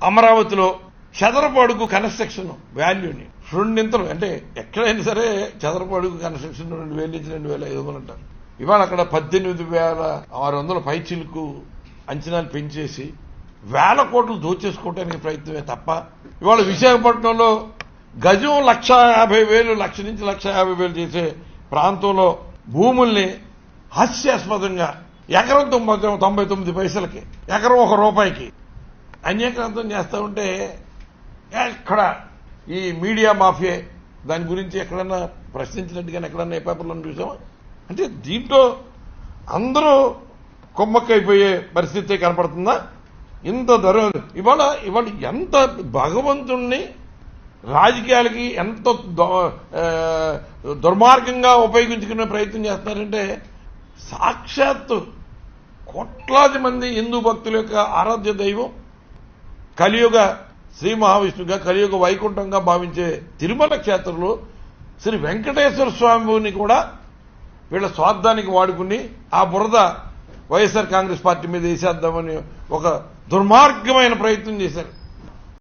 అమరావతిలో చదరపు అడుగు కన్స్ట్రక్షన్ వాల్యూని రెండింతలు, అంటే ఎక్కడైనా సరే చదరపు అడుగు కన్స్ట్రక్షన్ 2,000 నుంచి 2,500 అంటారు. ఇవాళ అక్కడ 18,600 పైచిలకు అంచనాలు పెంచేసి వేల కోట్లు దోచేసుకోవడానికి ప్రయత్నమే తప్ప ఇవాళ విశాఖపట్నంలో గజం 1,50,000 లక్ష నుంచి 1,50,000 చేసే ప్రాంతంలో భూముల్ని హాస్యాస్పదంగా ఎకరం 99 పైసలకి, ఎకరం ₹1 అన్యాక్రాంతం చేస్తూ ఉంటే ఎక్కడ ఈ మీడియా మాఫియా దాని గురించి ఎక్కడన్నా ప్రశ్నించినట్టుగా ఎక్కడన్నా ఏ పేపర్లో చూసామా? అంటే దీంట్లో అందరూ కొమ్మక్కైపోయే పరిస్థితి కనపడుతుందా? ఇంత ఇవాళ ఎంత భగవంతుణ్ణి రాజకీయాలకి ఎంత దుర్మార్గంగా ఉపయోగించుకునే ప్రయత్నం చేస్తున్నారంటే సాక్షాత్తు కోట్లాది మంది హిందూ భక్తుల యొక్క ఆరాధ్య దైవం, కలియుగ శ్రీ మహావిష్ణుగా, కలియుగ వైకుంఠంగా భావించే తిరుమల క్షేత్రంలో శ్రీ వెంకటేశ్వర స్వామిని కూడా వీళ్ళ స్వార్థానికి వాడుకుని ఆ బురద వైఎస్ఆర్ కాంగ్రెస్ పార్టీ మీద వేసేద్దామని ఒక దుర్మార్గమైన ప్రయత్నం చేశారు.